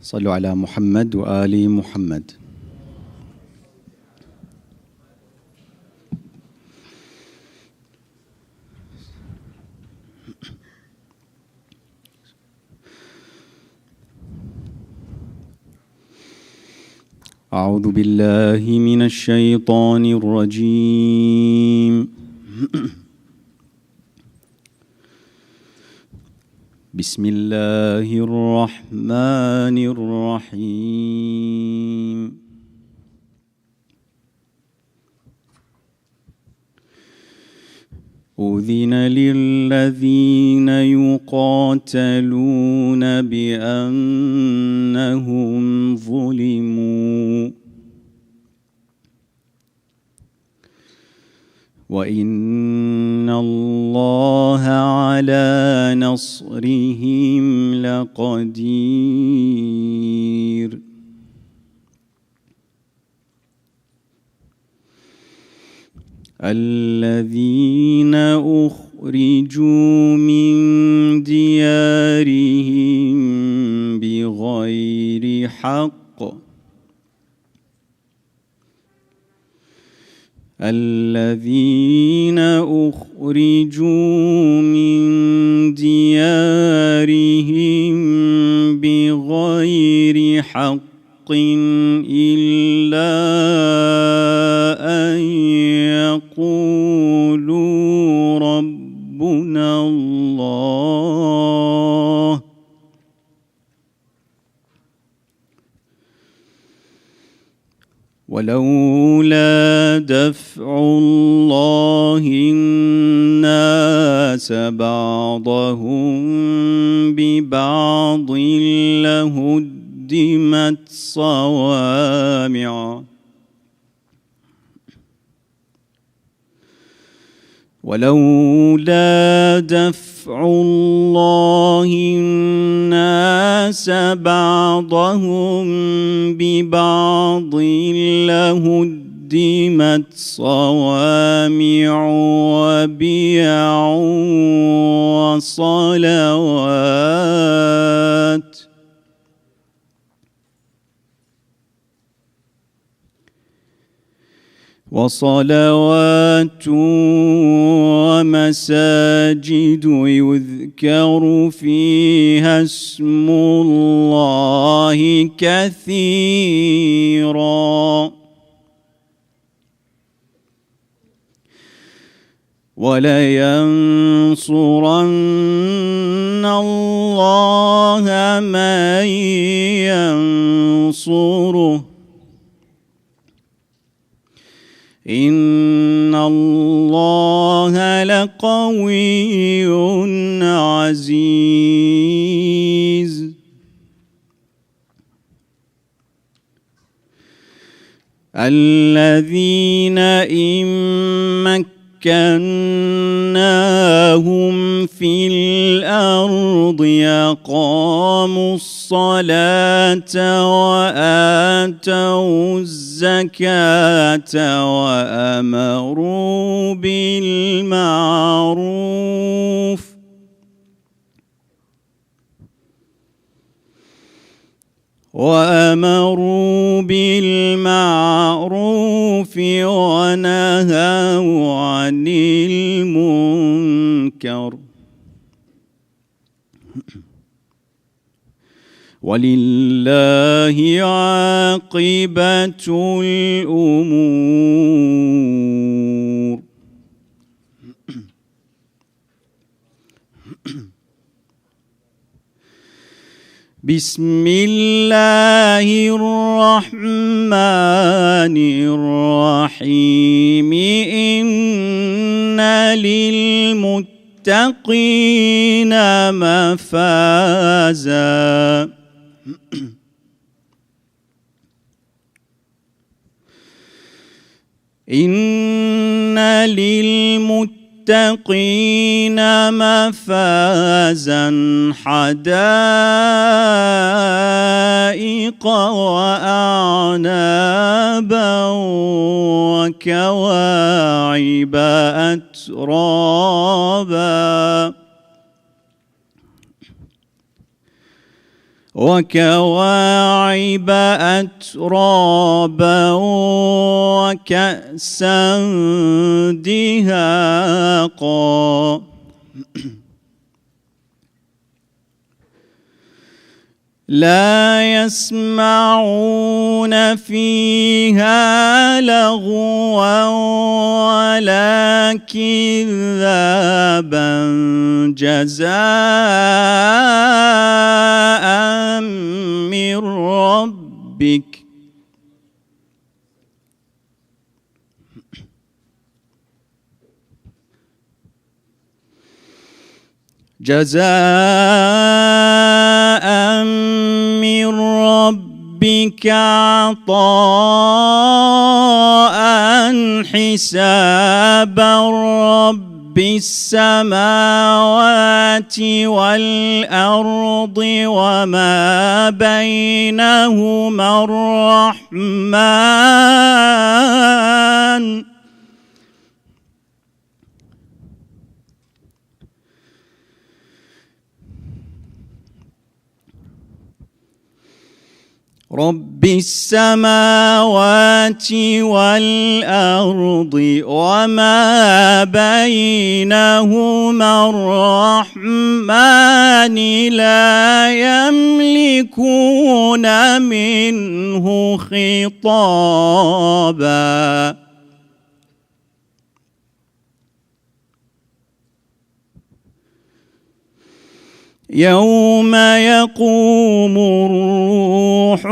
صلوا على محمد وآل محمد. أعوذ بالله من الشيطان الرجيم. بسم الله الرحمن الرحيم. أذن للذين يقاتلون بأنهم ظلموا وإن الله على نصرهم لقدير. الذين أخرجوا من ديارهم بغير حق الذين أخرجوا من ديارهم بغير حق إلا أن يقولوا ربنا الله ولولا دفع الله الناس بعضهم ببعض لهدمت صوامع ولولا دفع الله الناس بعضهم ببعض لهدمت صوامع وبيع وصلوات ومساجد يذكر فيها اسم الله كثيرا ولينصرن الله من ينصره إن الله لقوي عزيز. الذين إن مكناهم في الأرض أقاموا الصلاة وآتوا الزكاة وأمروا بالمعروف ونهوا عن المنكر ولله عاقبة الأمور. بسم الله الرحمن الرحيم. إن للمتقين مفازا إن للمتقين مفازا حدائق وأعنابا وكواعب أترابا وكواعب أترابا وكأسا دهاقا لا يسمعون فيها لغوا ولا كذابا جزاء من ربك عطاء حسابا رب السماوات والأرض وما بينهما الرحمن رب السماوات والأرض وما بينهما الرحمن لا يملكون منه خطابا يوم يقوم الروح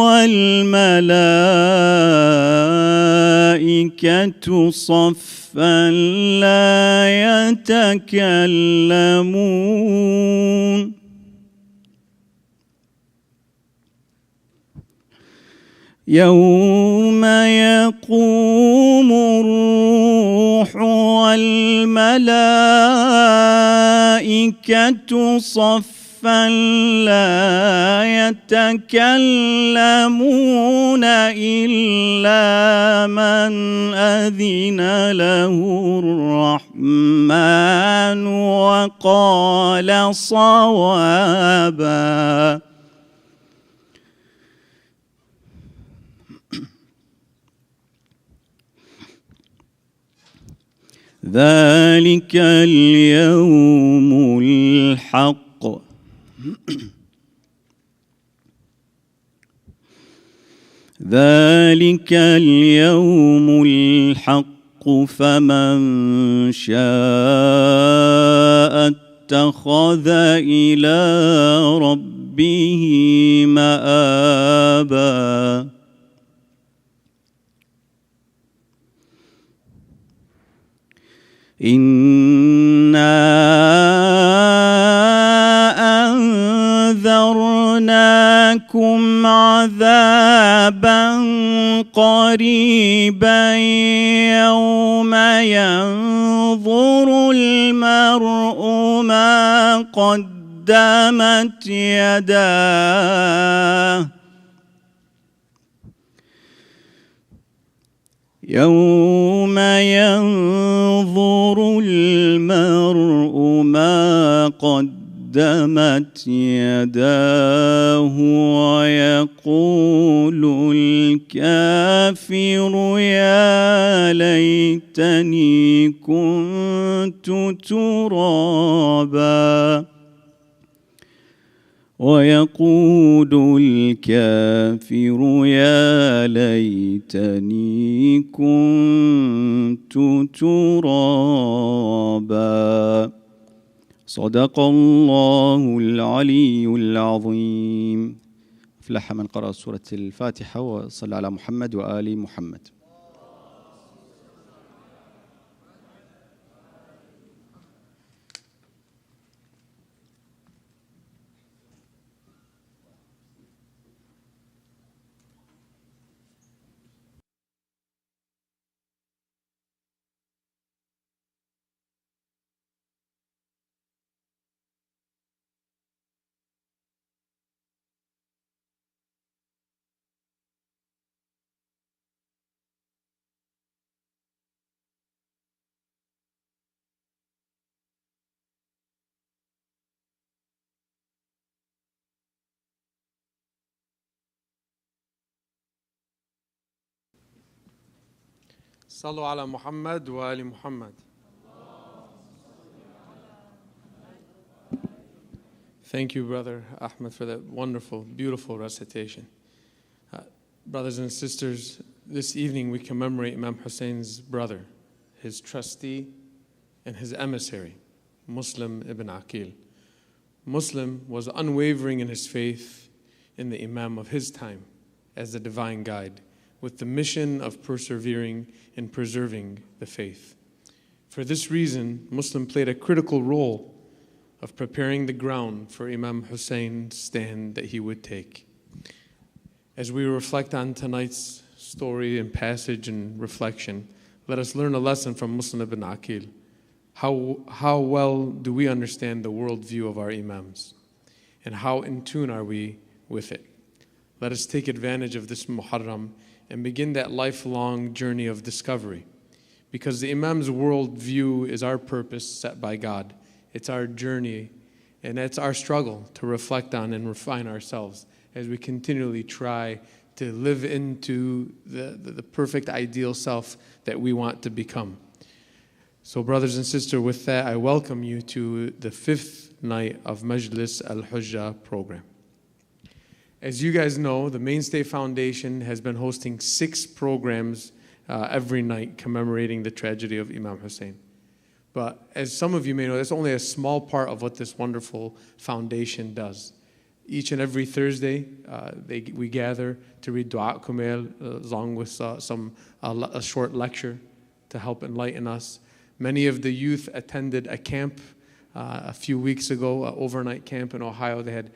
والملائكة صفا لا يتكلمون يوم يقوم الروح والملائكة صفا لا يتكلمون إلا من أذن له الرحمن وقال صوابا ذلك اليوم الحق ذلك اليوم الحق فمن شاء اتخذ إلى ربه مآبا إنا أنذرناكم عذابا قريبا يوم ينظر المرء ما قدمت يداه يوم ينظر المرء ما قدمت يداه ويقول الكافر يا ليتني كنت ترابا ويقول الكافر يا ليتني كنت ترابا صدق الله العلي العظيم. أفلح من قرأ سورة الفاتحة وصلى على محمد وآل محمد. صلوا على محمد وآل محمد. Thank you, Brother Ahmed, for that wonderful, beautiful recitation. Brothers and sisters, this evening we commemorate Imam Hussein's brother, his trustee, and his emissary, Muslim ibn Aqil. Muslim was unwavering in his faith in the Imam of his time as the divine guide, with the mission of persevering and preserving the faith. For this reason, Muslim played a critical role of preparing the ground for Imam Hussein's stand that he would take. As we reflect on tonight's story and passage and reflection, let us learn a lesson from Muslim ibn Aqil. How well do we understand the worldview of our Imams? And how in tune are we with it? Let us take advantage of this Muharram and begin that lifelong journey of discovery. Because the Imam's worldview is our purpose set by God. It's our journey, and it's our struggle to reflect on and refine ourselves as we continually try to live into the perfect ideal self that we want to become. So brothers and sisters, with that, I welcome you to the 5th night of Majlis Al-Hujjah program. As you guys know, the Mainstay Foundation has been hosting 6 programs every night commemorating the tragedy of Imam Hussein. But as some of you may know, that's only a small part of what this wonderful foundation does. Each and every Thursday, we gather to read Dua Kumail along with a short lecture to help enlighten us. Many of the youth attended a camp a few weeks ago, an overnight camp in Ohio. They had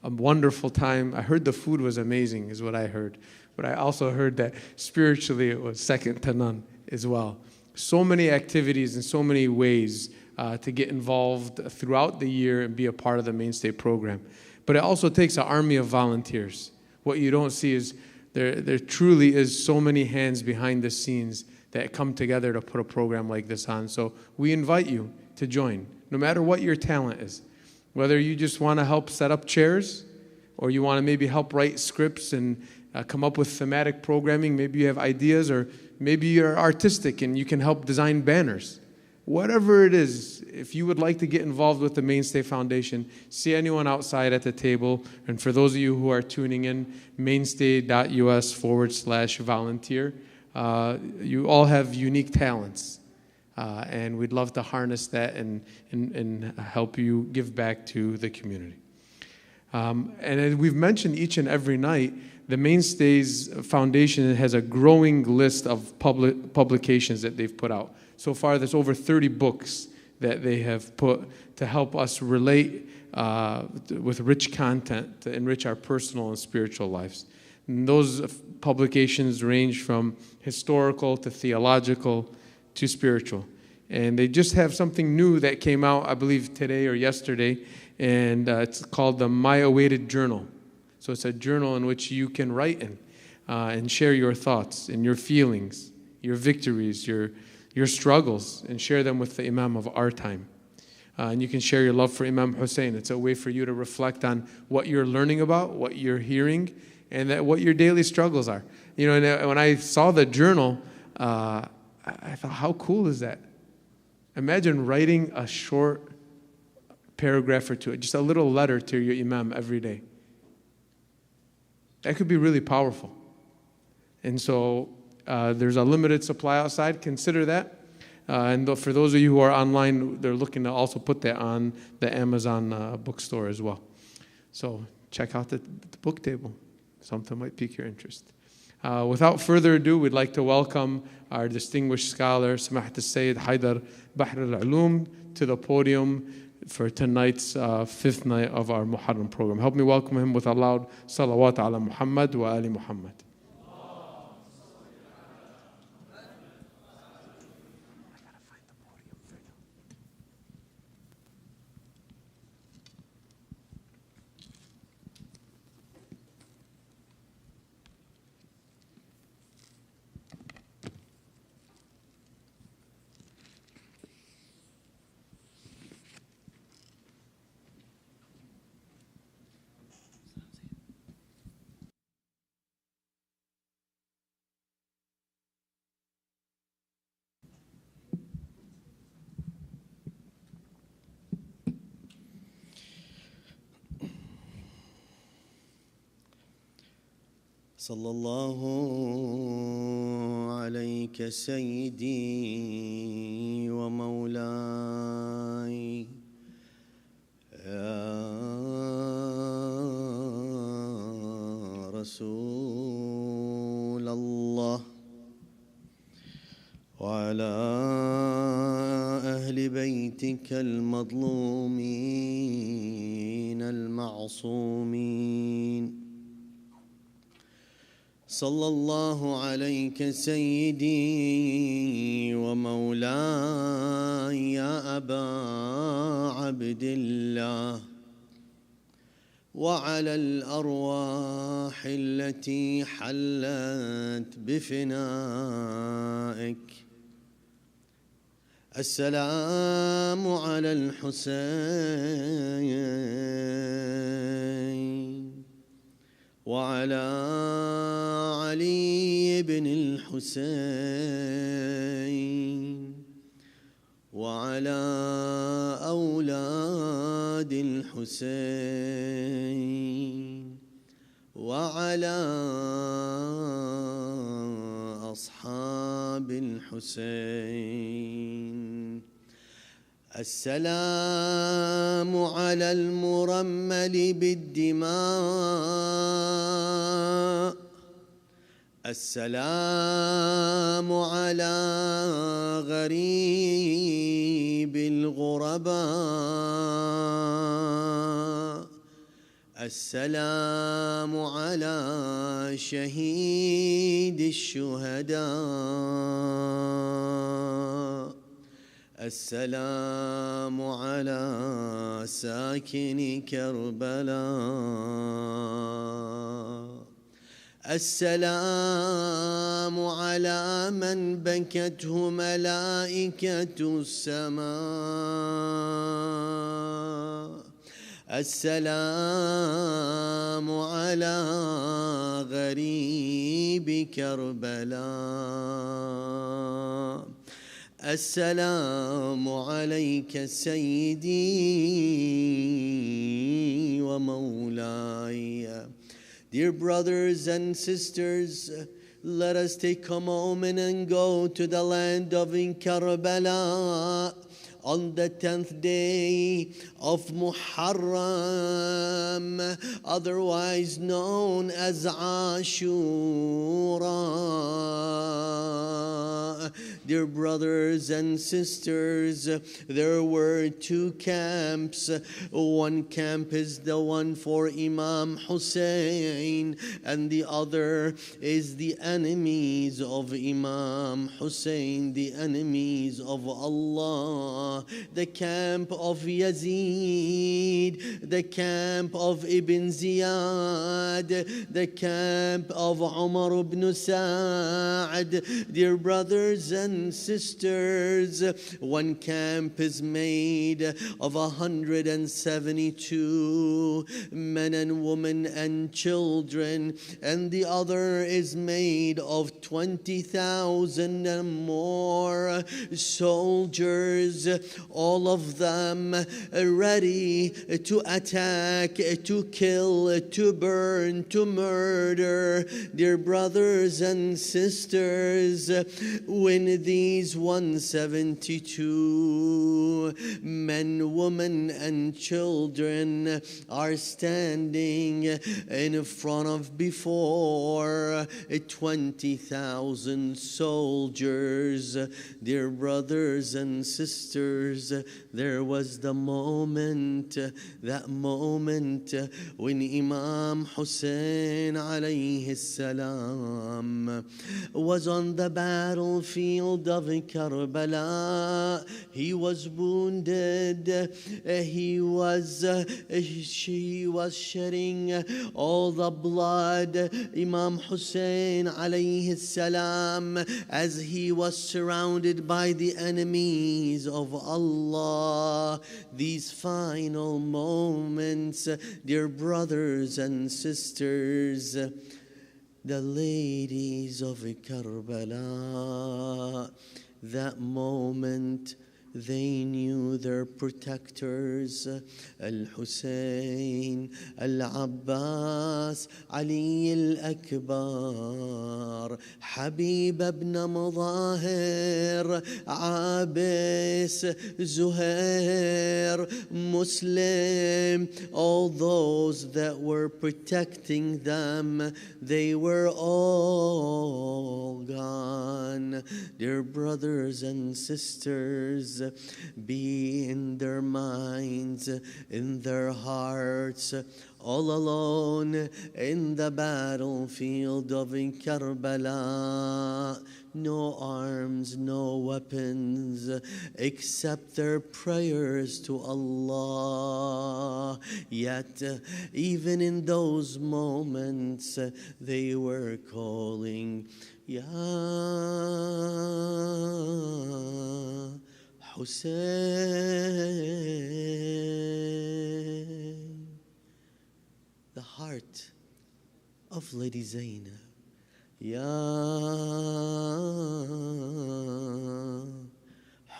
a wonderful time. I heard the food was amazing, is what I heard. But I also heard that spiritually it was second to none as well. So many activities and so many ways to get involved throughout the year and be a part of the Mainstay program. But it also takes an army of volunteers. What you don't see is there truly is so many hands behind the scenes that come together to put a program like this on. So we invite you to join, no matter what your talent is. Whether you just want to help set up chairs, or you want to maybe help write scripts and come up with thematic programming. Maybe you have ideas, or maybe you're artistic and you can help design banners. Whatever it is, if you would like to get involved with the Mainstay Foundation, see anyone outside at the table. And for those of you who are tuning in, mainstay.us/volunteer. You all have unique talents. And we'd love to harness that and help you give back to the community. And as we've mentioned each and every night, the Mainstays Foundation has a growing list of publications that they've put out. So far, there's over 30 books that they have put to help us relate with rich content to enrich our personal and spiritual lives. And those publications range from historical to theological to spiritual. And they just have something new that came out, I believe, today or yesterday, and it's called the My Awaited Journal. So it's a journal in which you can write in and share your thoughts and your feelings, your victories, your struggles, and share them with the Imam of our time. And you can share your love for Imam Hussein. It's a way for you to reflect on what you're learning about, what you're hearing, and what your daily struggles are. You know, and when I saw the journal, I thought, how cool is that? Imagine writing a short paragraph or two, just a little letter to your Imam every day. That could be really powerful. And so there's a limited supply outside. Consider that. And for those of you who are online, they're looking to also put that on the Amazon bookstore as well. So check out the book table. Something might pique your interest. Without further ado, we'd like to welcome our distinguished scholar, Saayyid Haidar Bahrelelom, to the podium for tonight's 5th night of our Muharram program. Help me welcome him with a loud salawat ala Muhammad wa ali Muhammad. صلى الله عليك سيدي ومولاي يا رسول الله وعلى أهل بيتك المظلومين المعصومين صلى الله عليك سيدي ومولاي يا أبا عبد الله وعلى الأرواح التي حلت بفنائك السلام على الحسين وعلى علي بن الحسين وعلى أولاد الحسين وعلى أصحاب الحسين السلام على المرمل بالدماء السلام على غريب الغرباء السلام على شهيد الشهداء السلام على ساكن كربلاء السلام على من بكته ملائكة السماء السلام على غريب كربلاء السلام عليك سيدي ومولاي. Dear brothers and sisters, let us take a moment and go to the land of Karbala on the 10th day of Muharram, otherwise known as Ashura. Dear brothers and sisters, there were two camps. One camp is the one for Imam Hussein, and the other is the enemies of Imam Hussein, the enemies of Allah. The camp of Yazid, the camp of Ibn Ziyad, the camp of Umar ibn Sa'd. Dear brothers and sisters, one camp is made of 172 men and women and children, and the other is made of 20,000 and more soldiers, all of them ready to attack, to kill, to burn, to murder. Dear brothers and sisters, when these 172 men, women, and children are standing in front of before 20,000 soldiers, dear brothers and sisters, there was the moment, that moment when Imam Hussein alayhi salam was on the battlefield of Karbala. He was wounded. She was shedding all the blood. Imam Hussein alayhi salam, as he was surrounded by the enemies of Allah. These final moments, dear brothers and sisters, the ladies of Karbala, that moment They knew their protectors, Al-Hussein, Al-Abbas, Ali al-Akbar, Habib ibn Mudahir, Abis, Zuhair, Muslim, all those that were protecting them, they were all gone. Dear brothers and sisters, be in their minds, in their hearts, all alone in the battlefield of Karbala. No arms, no weapons, except their prayers to Allah. Yet, even in those moments, they were calling, Ya Hussein. The heart of Lady Zainab. Ya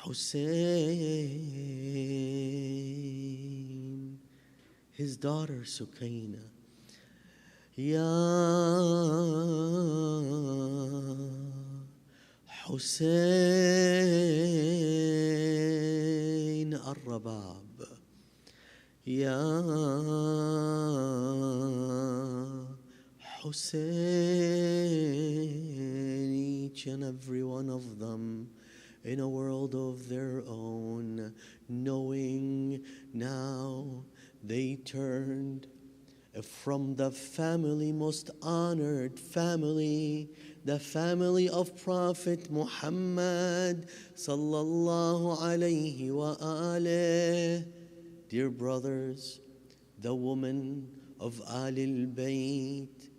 Hussein. His daughter Sukaina. Ya Hussein al-Rabab. Ya Hussein, each and every one of them in a world of their own, knowing now they turned from the family, most honored family, the family of Prophet Muhammad sallallahu alayhi wa alih. Dear brothers, the woman of Ahlul Bayt,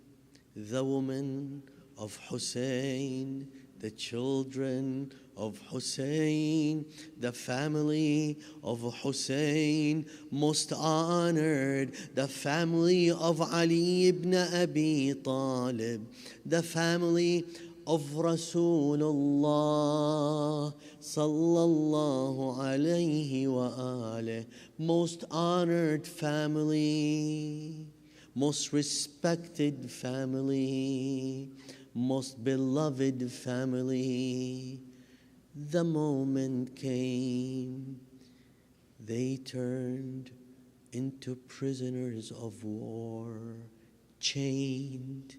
the woman of Hussein, the children of Hussein, the family of Hussein, most honored, the family of Ali ibn Abi Talib, the family of Rasulullah sallallahu alayhi wa alih, most honored family, most respected family, most beloved family. The moment came, they turned into prisoners of war, chained,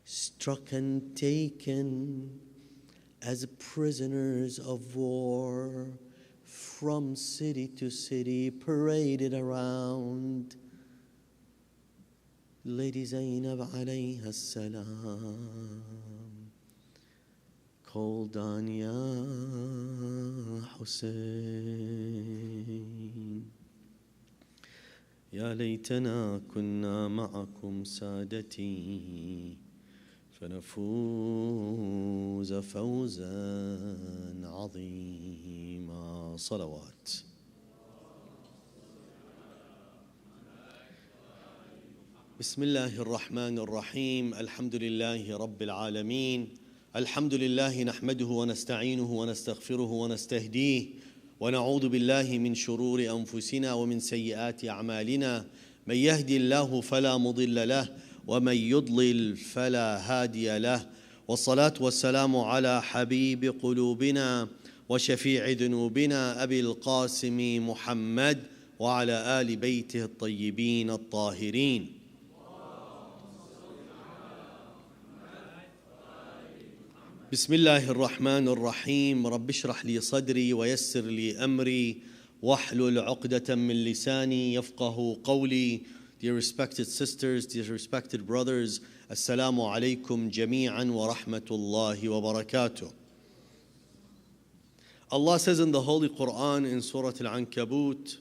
struck and taken as prisoners of war, from city to city, paraded around. Lady Zainab alayha salam called on Ya Hussein. يا ليتنا كنا معكم سادتي فنفوز فوزا عظيما. صلوات. بسم الله الرحمن الرحيم. الحمد لله رب العالمين. الحمد لله نحمده ونستعينه ونستغفره ونستهديه ونعوذ بالله من شرور أنفسنا ومن سيئات أعمالنا. من يهدي الله فلا مضل له ومن يضلل فلا هادي له. والصلاة والسلام على حبيب قلوبنا وشفيع ذنوبنا أبي القاسم محمد وعلى آل بيته الطيبين الطاهرين. بسم الله الرحمن الرحيم. رب اشرح لي صدري ويسر لي أمري واحلل عقدة من لساني يفقه قولي. Dear respected sisters, dear respected brothers, Assalamu alaikum jami'an wa rahmatullahi wa barakatuh. Allah says in the Holy Quran in Surah Al-Ankabut,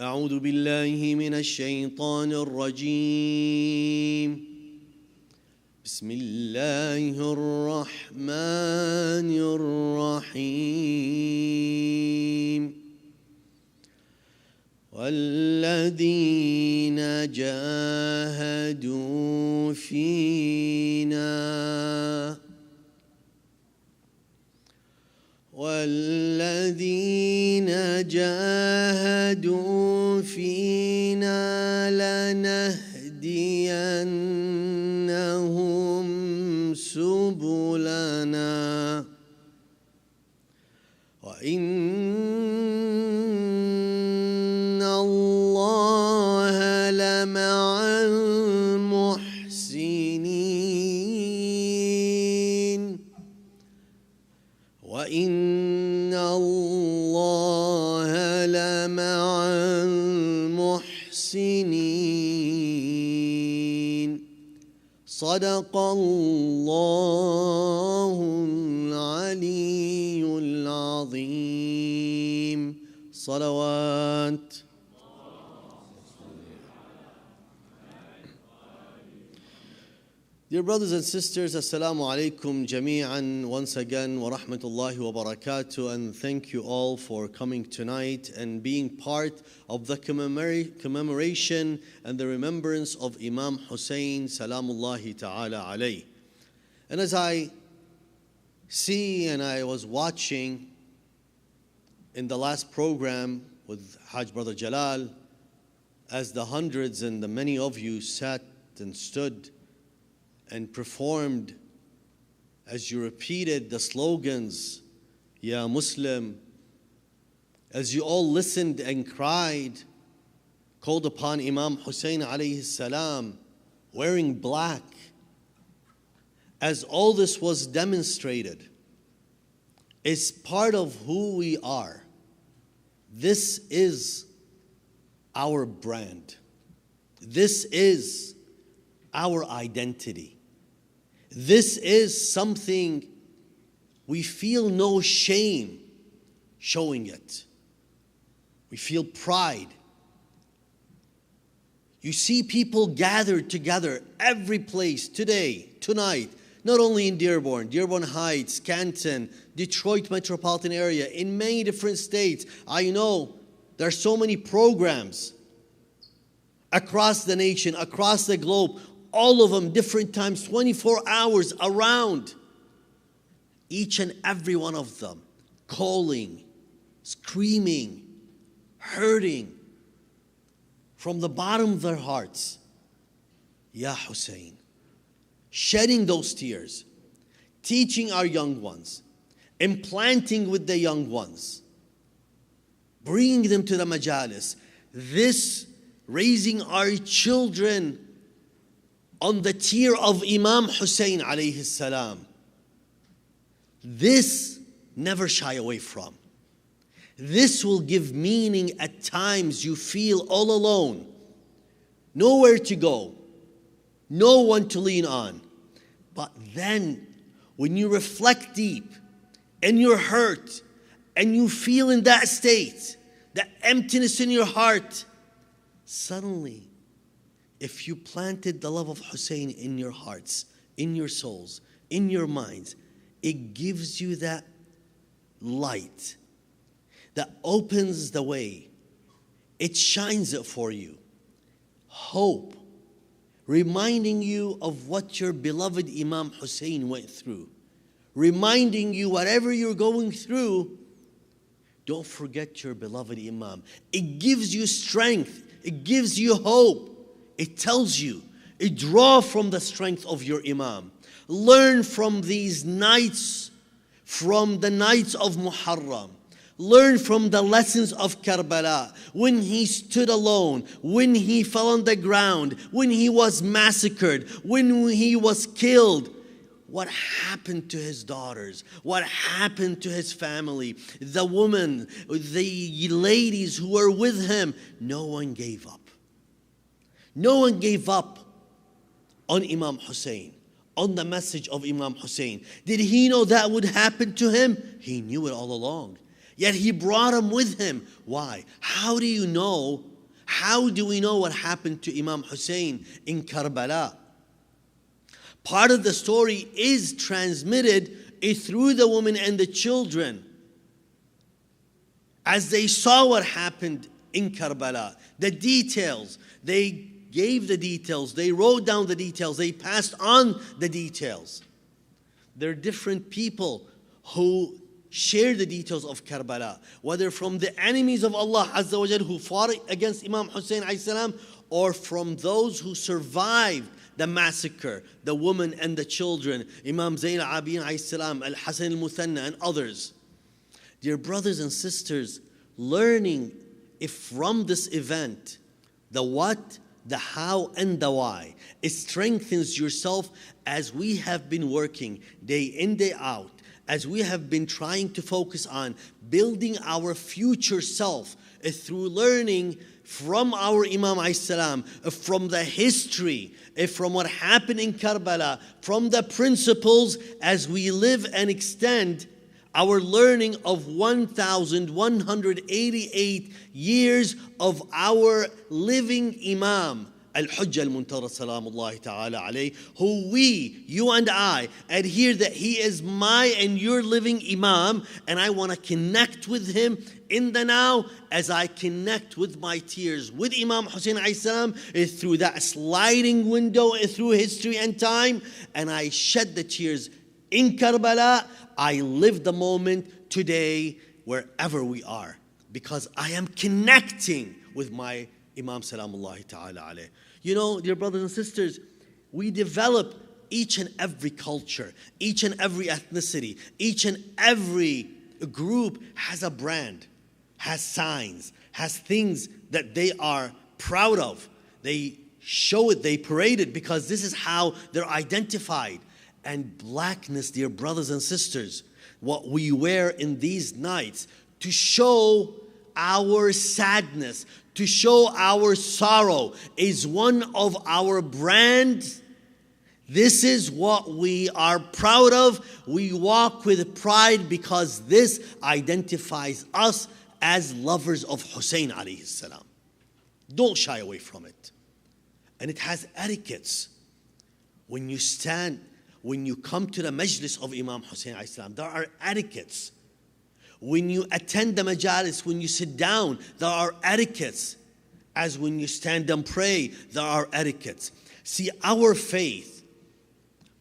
أعوذ بالله من الشيطان الرجيم بسم الله الرحمن الرحيم والذين جاهدوا فينا لَهَدِيَنَّهُمْ سُبُلَنَا وَإِنَّ اللَّهَ لَمَعَ الْمُحْسِنِينَ وَإِنَّ اللَّهَ لَمَعَ الْمُحْسِنِينَ صدق الله العلي العظيم صلوات. Dear brothers and sisters, Assalamu alaikum jami'an once again wa rahmatullahi wa barakatuh, and thank you all for coming tonight and being part of the commemoration and the remembrance of Imam Hussein salamullahi ta'ala alayh. And as I see and I was watching in the last program with Hajj Brother Jalal, as the hundreds and the many of you sat and stood and performed, as you repeated the slogans, Ya Muslim, as you all listened and cried, called upon Imam Hussein alayhi salam, wearing black, as all this was demonstrated, is part of who we are. This is our brand. This is our identity. This is something we feel no shame showing it. We feel pride. You see people gathered together every place today, tonight, not only in Dearborn Heights, Canton, Detroit metropolitan area, in many different states. I know there are so many programs across the nation, across the globe, all of them different times, 24 hours around. Each and every one of them calling, screaming, hurting from the bottom of their hearts, Ya Hussein. Shedding those tears, teaching our young ones, implanting with the young ones, bringing them to the majalis. This, raising our children on the tier of Imam Hussein alayhi salam. This never shy away from. This will give meaning at times you feel all alone, nowhere to go, no one to lean on. But then when you reflect deep and you're hurt and you feel in that state, that emptiness in your heart, suddenly, if you planted the love of Hussein in your hearts, in your souls, in your minds, it gives you that light that opens the way. It shines it for you. Hope, reminding you of what your beloved Imam Hussein went through. Reminding you whatever you're going through, don't forget your beloved Imam. It gives you strength. It gives you hope. It tells you, draw from the strength of your Imam. Learn from these nights, from the nights of Muharram. Learn from the lessons of Karbala, when he stood alone, when he fell on the ground, when he was massacred, when he was killed. What happened to his daughters? What happened to his family? The women, the ladies who were with him. No one gave up. No one gave up on Imam Hussein, on the message of Imam Hussein. Did he know that would happen to him? He knew it all along. Yet he brought him with him. Why? How do you know? How do we know what happened to Imam Hussein in Karbala? Part of the story is transmitted through the women and the children. As they saw what happened in Karbala, the details, they gave the details, they wrote down the details, they passed on the details. There are different people who share the details of Karbala, whether from the enemies of Allah Azza wa Jal who fought against Imam Hussein alayhi salam, or from those who survived the massacre, the women and the children, Imam Zayn al-Abidin alayhi salam, Al-Hasan al-Muthanna and others. Dear brothers and sisters, learning if from this event, the what, the how, and the why, it strengthens yourself as we have been working day in, day out, as we have been trying to focus on building our future self through learning from our Imam alayhi salam, from the history, from what happened in Karbala, from the principles as we live and extend our learning of 1,188 years of our living Imam, Al-Hujjah al-Muntara salamullahi ta'ala alayhi, who we, you and I, adhere that he is my and your living Imam, and I want to connect with him in the now as I connect with my tears with Imam Hussein alayhi salam through that sliding window through history and time, and I shed the tears in Karbala. I live the moment today wherever we are because I am connecting with my Imam salamullahi ta'ala alayh. You know, dear brothers and sisters, we develop each and every culture, each and every ethnicity, each and every group has a brand, has signs, has things that they are proud of. They show it, they parade it because this is how they're identified. And blackness, dear brothers and sisters, what we wear in these nights to show our sadness, to show our sorrow, is one of our brands. This is what we are proud of. We walk with pride because this identifies us as lovers of Hussein alayhi salam. Don't shy away from it. And it has etiquettes. When you stand, when you come to the majlis of Imam Hussein alayhi salam, there are etiquettes. When you attend the majalis, when you sit down, there are etiquettes. As when you stand and pray, there are etiquettes. See, our faith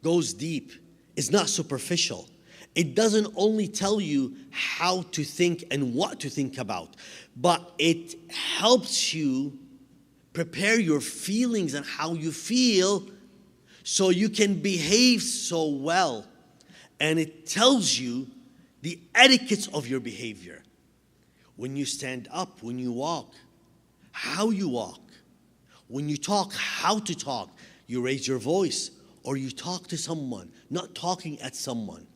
goes deep. It's not superficial. It doesn't only tell you how to think and what to think about, but it helps you prepare your feelings and how you feel so you can behave so well. And it tells you the etiquettes of your behavior. When you stand up, when you walk, how you walk. When you talk, how to talk. You raise your voice or you talk to someone, not talking at someone.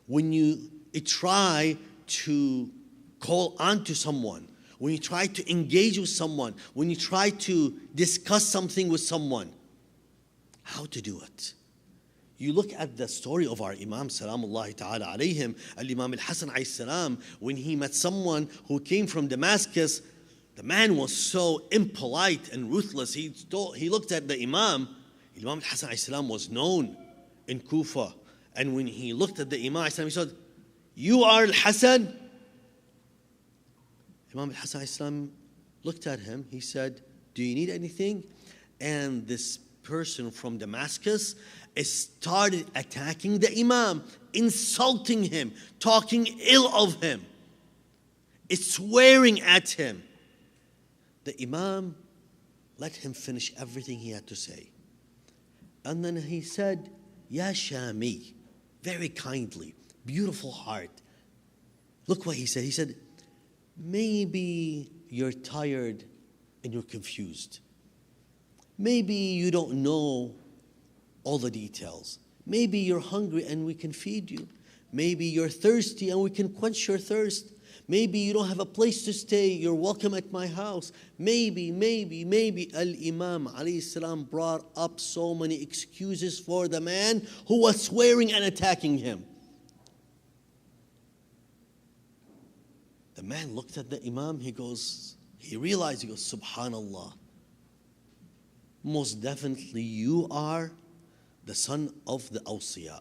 When you try to call on to someone, when you try to engage with someone, when you try to discuss something with someone, how to do it. You look at the story of our Imam salamullahi ta'ala alayhim, Al-Imam Al-Hasan alayhi salam, when he met someone who came from Damascus, the man was so impolite and ruthless. He looked at the Imam. Imam Al-Hasan alayhi salam was known in Kufa. And when he looked at the Imam alayhi salam, he said, "You are Al-Hasan?" Imam Al-Hasan alayhi salam looked at him. He said, "Do you need anything?" And this person from Damascus started attacking the Imam, insulting him, talking ill of him, swearing at him. The Imam let him finish everything he had to say. And then he said, "Ya Shami," very kindly, beautiful heart. Look what he said. He said, "Maybe you're tired and you're confused. Maybe you don't know all the details. Maybe you're hungry and we can feed you. Maybe you're thirsty and we can quench your thirst. Maybe you don't have a place to stay. You're welcome at my house. Maybe. Al-Imam alayhi salam brought up so many excuses for the man who was swearing and attacking him. The man looked at the Imam. He realized, "Subhanallah. Most definitely you are the son of the Awsiya.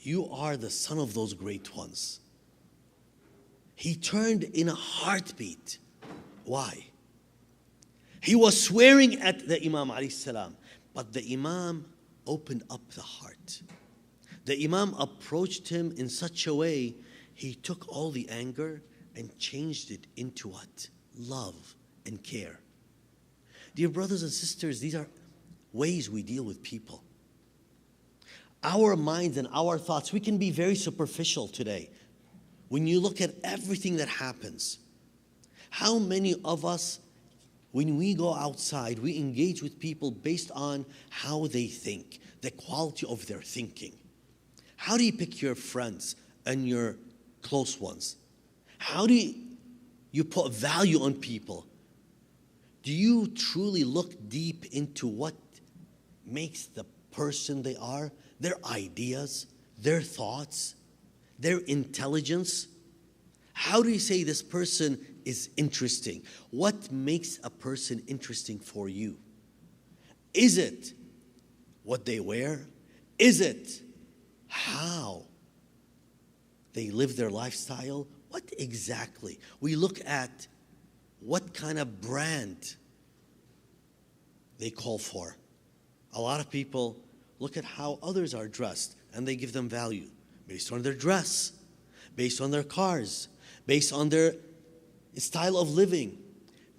You are the son of those great ones." He turned in a heartbeat. Why? He was swearing at the Imam alayhi salam, but the Imam opened up the heart. The Imam approached him in such a way, he took all the anger and changed it into what? Love and care. Dear brothers and sisters, these are ways we deal with people. Our minds and our thoughts, we can be very superficial today. When you look at everything that happens, how many of us, when we go outside, we engage with people based on how they think, the quality of their thinking? How do you pick your friends and your close ones? How do you put value on people? Do you truly look deep into what makes the person they are, their ideas, their thoughts, their intelligence? How do you say this person is interesting? What makes a person interesting for you? Is it what they wear? Is it how they live their lifestyle? What exactly? We look at what kind of brand they call for. A lot of people look at how others are dressed and they give them value based on their dress, based on their cars, based on their style of living.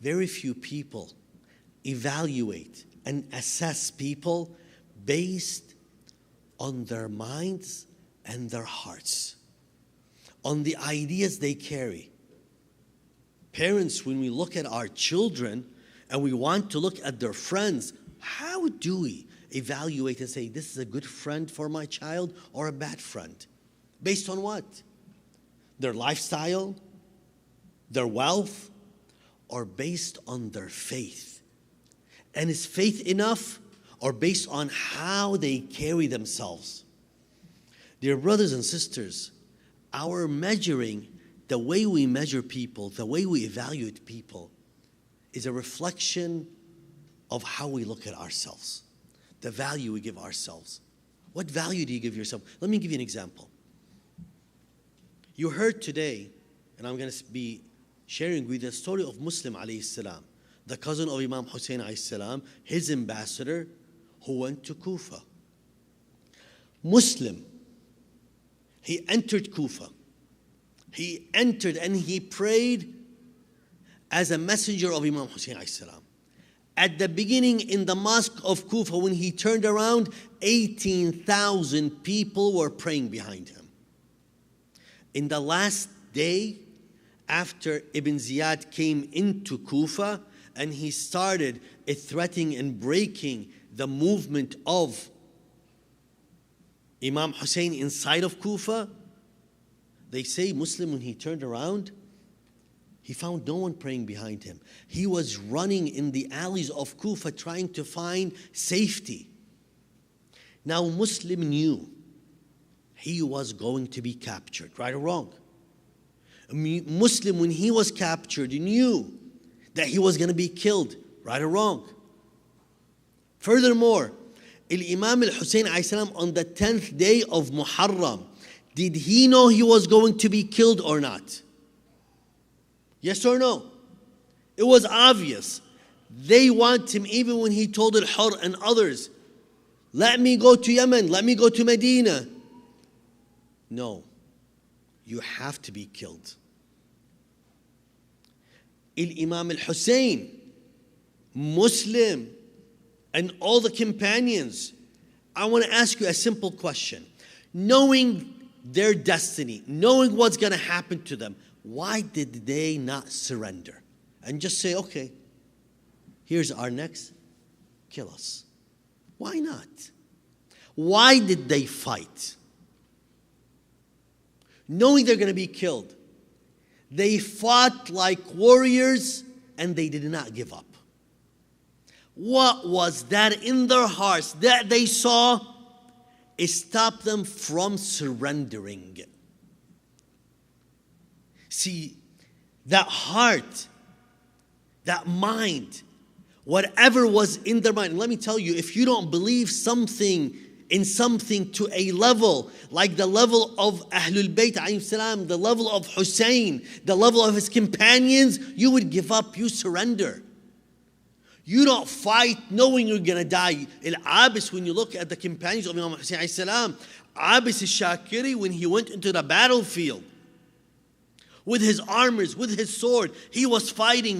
Very few people evaluate and assess people based on their minds and their hearts, on the ideas they carry. Parents, when we look at our children and we want to look at their friends, how do we evaluate and say, this is a good friend for my child or a bad friend? Based on what? Their lifestyle, their wealth, or based on their faith? And is faith enough, or based on how they carry themselves? Dear brothers and sisters, our measuring, the way we measure people, the way we evaluate people, is a reflection of how we look at ourselves, the value we give ourselves. What value do you give yourself? Let me give you an example. You heard today, and I'm going to be sharing with you the story of Muslim alayhi salam, the cousin of Imam Hussein alayhi salam, his ambassador who went to Kufa. Muslim, he entered Kufa. He entered and he prayed as a messenger of Imam Hussein alayhi salam. At the beginning in the mosque of Kufa, when he turned around, 18,000 people were praying behind him. In the last day, after Ibn Ziyad came into Kufa and he started threatening and breaking the movement of Imam Hussein inside of Kufa, they say Muslim, when he turned around, he found no one praying behind him. He was running in the alleys of Kufa trying to find safety. Now Muslim knew he was going to be captured, right or wrong. Muslim, when he was captured, he knew that he was going to be killed, right or wrong. Furthermore, Imam al-Hussein alayhi salam on the 10th day of Muharram, did he know he was going to be killed or not? Yes or no? It was obvious. They want him, even when he told Al-Hur and others, let me go to Yemen, let me go to Medina. No, you have to be killed. Imam al-Hussein, Muslim, and all the companions, I want to ask you a simple question. Knowing their destiny, knowing what's going to happen to them, why did they not surrender and just say, okay, here's our next, kill us? Why not? Why did they fight? Knowing they're going to be killed, they fought like warriors and they did not give up. What was that in their hearts that they saw? It stopped them from surrendering. See, that heart, that mind, whatever was in their mind. Let me tell you, if you don't believe something in something to a level, like the level of Ahlul Bayt alayhi salam, the level of Hussein, the level of his companions, you would give up, you surrender. You don't fight knowing you're going to die. Al-Abis, when you look at the companions of Imam Hussein alayhi salam, Abis al-Shakiri, when he went into the battlefield, with his armors, with his sword, he was fighting,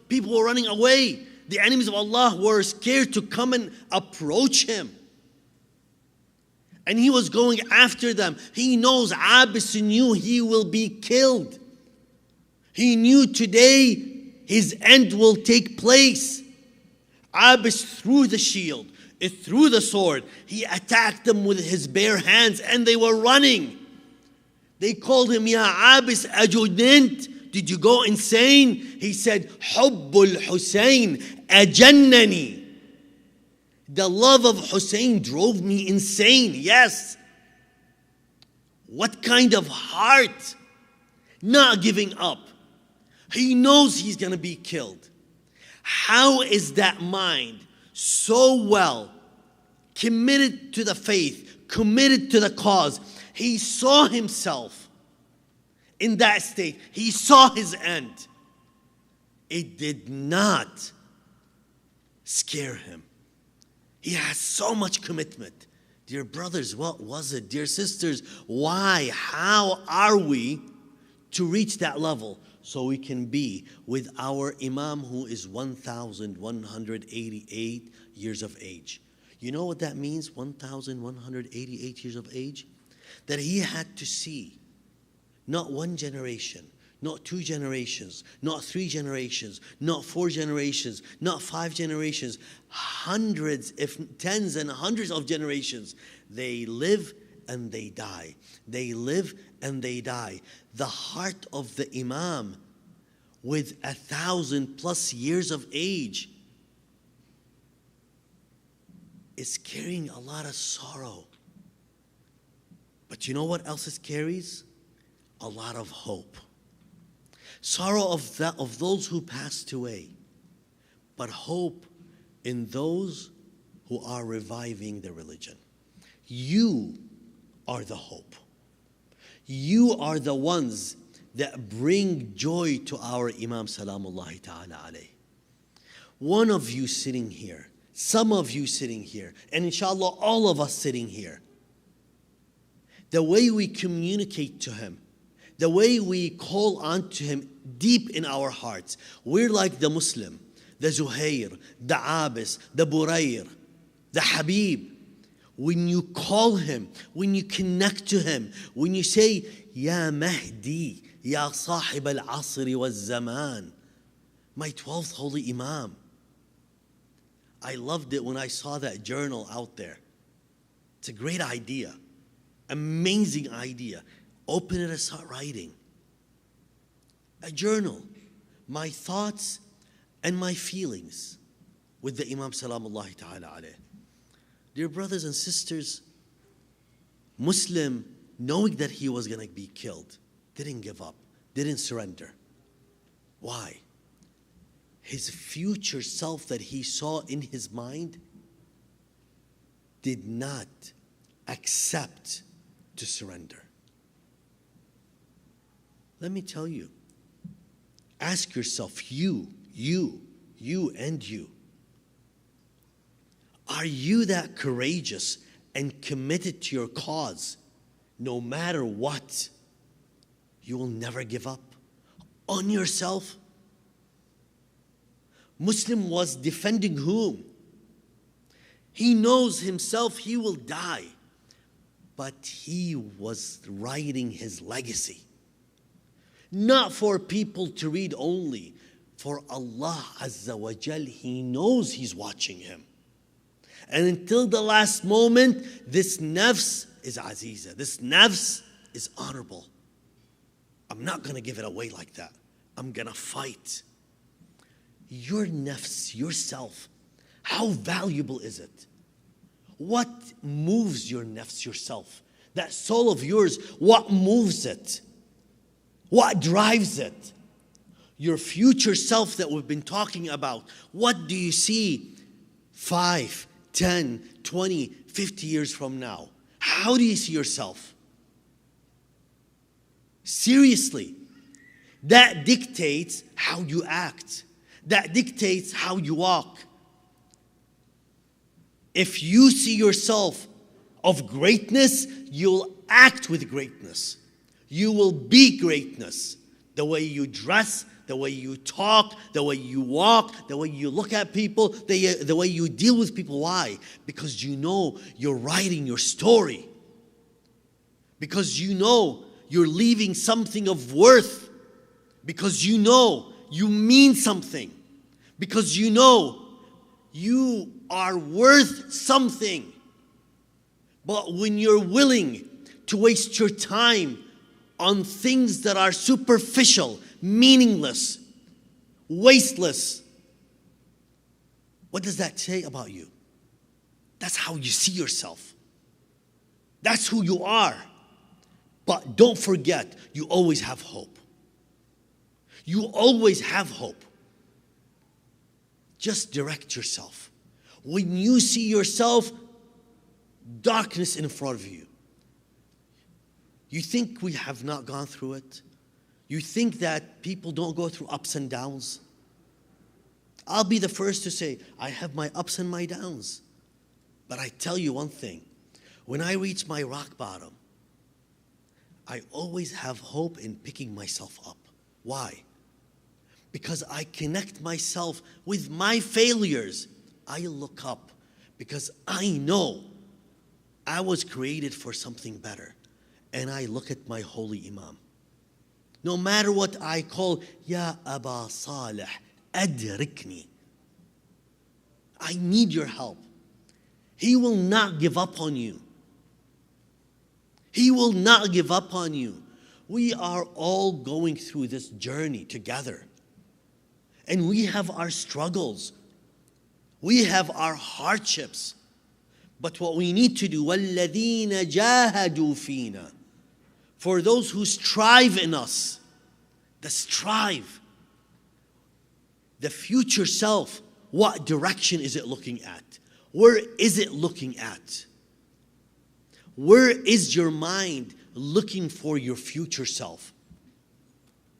people were running away. The enemies of Allah were scared to come and approach him. And he was going after them. He knows, Abbas knew he will be killed. He knew today his end will take place. Abbas threw the shield, threw the sword. He attacked them with his bare hands and they were running. They called him, Ya Abbas ajudint. Did you go insane? He said, Hubbul Hussein ajannani. The love of Hussein drove me insane. Yes. What kind of heart? Not giving up. He knows he's going to be killed. How is that mind so well committed to the faith, committed to the cause? He saw himself in that state. He saw his end. It did not scare him. He has so much commitment. Dear brothers, what was it? Dear sisters, why? How are we to reach that level? So we can be with our Imam who is 1,188 years of age. You know what that means, 1,188 years of age? That he had to see not one generation, not two generations, not three generations, not four generations, not five generations, hundreds, if tens and hundreds of generations. They live and they die. They live and they die. The heart of the Imam with 1,000+ years of age is carrying a lot of sorrow. But you know what else it carries? A lot of hope. Sorrow of those who passed away, but hope in those who are reviving the religion. You are the hope. You are the ones that bring joy to our Imam Salamullahi Ta'ala alayh. One of you sitting here, some of you sitting here, and inshallah all of us sitting here, the way we communicate to him, the way we call on to him deep in our hearts, we're like the Muslim, the Zuhair, the Abbas, the Burayr, the Habib. When you call him, when you connect to him, when you say, Ya Mahdi, Ya Sahib al-Asri wal-Zaman, my 12th holy Imam. I loved it when I saw that journal out there. It's a great idea, amazing idea. Open it and start writing. A journal, my thoughts and my feelings with the Imam Salamullahi Ta'ala alayh. Dear brothers and sisters, Muslim, knowing that he was going to be killed, didn't give up, didn't surrender. Why? His future self that he saw in his mind did not accept to surrender. Let me tell you, ask yourself, you, and you. Are you that courageous and committed to your cause, no matter what? You will never give up on yourself. Muslim was defending whom? He knows himself he will die, but he was writing his legacy. Not for people to read only, for Allah Azza wa Jal. He knows he's watching him. And until the last moment, this nafs is aziza. This nafs is honorable. I'm not going to give it away like that. I'm going to fight. Your nafs, yourself, how valuable is it? What moves your nafs, yourself? That soul of yours, what moves it? What drives it? Your future self that we've been talking about. What do you see 5, 10, 20, 50 years from now? How do you see yourself? Seriously, that dictates how you act. That dictates how you walk. If you see yourself of greatness, you'll act with greatness. You will be greatness. The way you dress, the way you talk, the way you walk, the way you look at people, the way you deal with people. Why? Because you know you're writing your story. Because you know you're leaving something of worth. Because you know you mean something. Because you know you are worth something. But when you're willing to waste your time on things that are superficial, meaningless, wasteless, what does that say about you? That's how you see yourself. That's who you are. But don't forget, you always have hope. You always have hope. Just direct yourself. When you see yourself, darkness in front of you, you think we have not gone through it? You think that people don't go through ups and downs? I'll be the first to say, I have my ups and my downs. But I tell you one thing, when I reach my rock bottom, I always have hope in picking myself up. Why? Because I connect myself with my failures. I look up because I know I was created for something better. And I look at my holy Imam. No matter what I call, Ya Aba Salih, adrikni. I need your help. He will not give up on you. He will not give up on you. We are all going through this journey together. And we have our struggles. We have our hardships. But what we need to do, وَالَّذِينَ جَاهَدُوا فِينَا, for those who strive in us, the strive, the future self, what direction is it looking at? Where is it looking at? Where is your mind looking for your future self?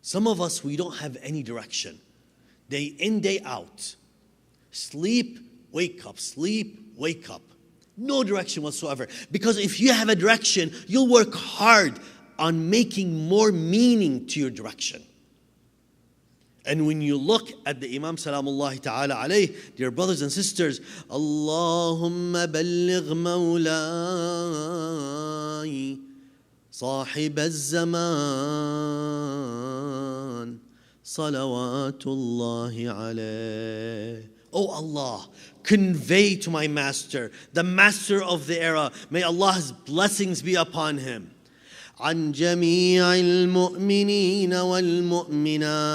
Some of us, we don't have any direction. Day in, day out. Sleep, wake up, sleep, wake up. No direction whatsoever. Because if you have a direction, you'll work hard on making more meaning to your direction. And when you look at the Imam Salamullahi Ta'ala alayh, dear brothers and sisters, Allahumma balligh mawlai sahib al-zaman salawatullahi alayh. Oh Allah, convey to my master, the master of the era, may Allah's blessings be upon him. عن جميع المؤمنين والمؤمنات,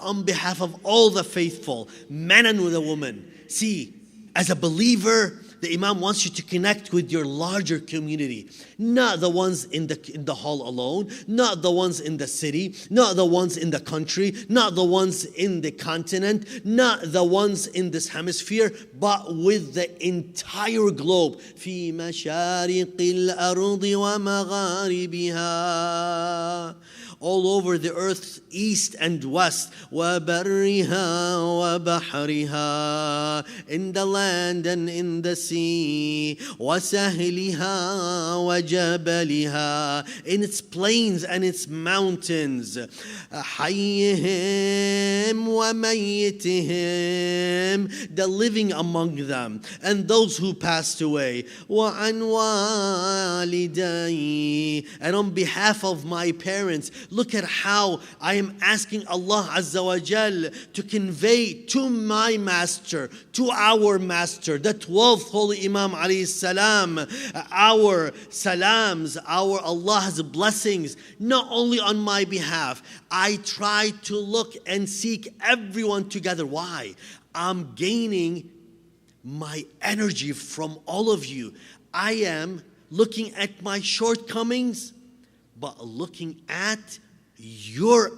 on behalf of all the faithful, men and women. See, as a believer, the Imam wants you to connect with your larger community. Not the ones in the hall alone, not the ones in the city, not the ones in the country, not the ones in the continent, not the ones in this hemisphere, but with the entire globe. في مشارق الأرض ومغاربها, all over the earth, east and west. وَبَرِّهَا وَبَحْرِهَا, in the land and in the sea. وَسَهْلِهَا وَجَبَلِهَا, in its plains and its mountains. حَيِّهِمْ وَمَيِّتِهِمْ, the living among them and those who passed away. وَعَنْ وَالِدَيْ, and on behalf of my parents. Look at how I am asking Allah Azza wa Jal to convey to my master, to our master, the 12th Holy Imam alayhi salam, our salams, our Allah's blessings, not only on my behalf. I try to look and seek everyone together. Why? I'm gaining my energy from all of you. I am looking at my shortcomings, but looking at your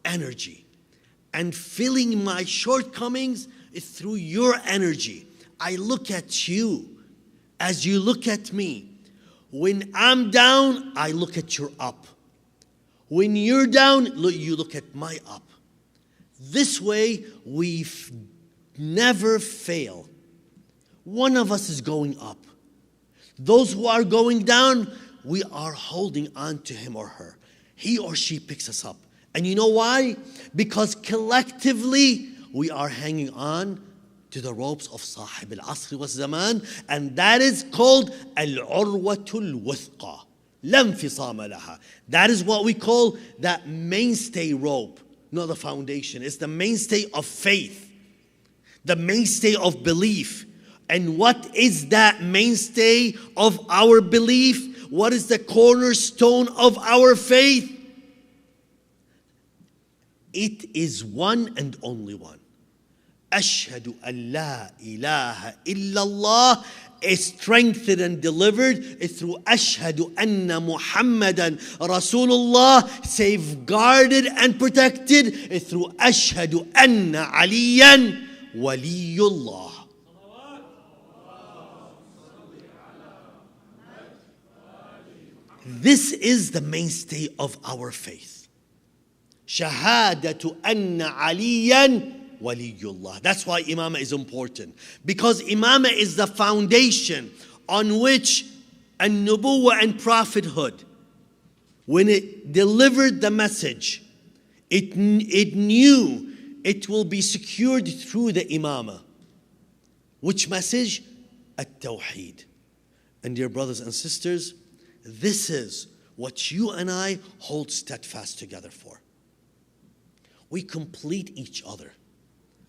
energy. And filling my shortcomings is through your energy. I look at you as you look at me. When I'm down, I look at your up. When you're down, you look at my up. This way, we never fail. One of us is going up. Those who are going down, we are holding on to him or her. He or she picks us up And you know why? Because collectively we are hanging on to the ropes of Sahib al-Asr wa Zaman, and that is called al-urwatul wuthqa. La infisama laha. That is what we call that mainstay rope, not the foundation. It's the mainstay of faith, the mainstay of belief. And what is that mainstay of our belief? What is the cornerstone of our faith? It is one and only one. Ashhadu an la ilaha illallah is strengthened and delivered through Ashhadu anna Muhammadan Rasulullah, safeguarded and protected through Ashhadu anna Aliyan Waliyullah. This is the mainstay of our faith. Shahadatu anna Aliyan Waliyullah. That's why imamah is important. Because imamah is the foundation on which an-nubuwwah and prophethood, when it delivered the message, it knew it will be secured through the imamah. Which message? At-Tawheed. And dear brothers and sisters, this is what you and I hold steadfast together for. We complete each other.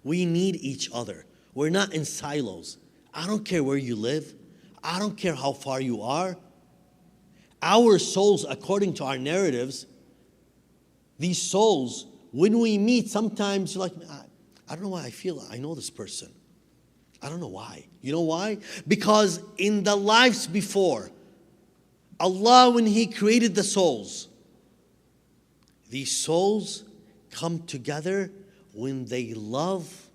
We need each other. We're not in silos. I don't care where you live. I don't care how far you are. Our souls, according to our narratives, these souls, when we meet, sometimes you're like, I don't know why I know this person. I don't know why. You know why? Because in the lives before, Allah, when He created the souls, these souls come together when they love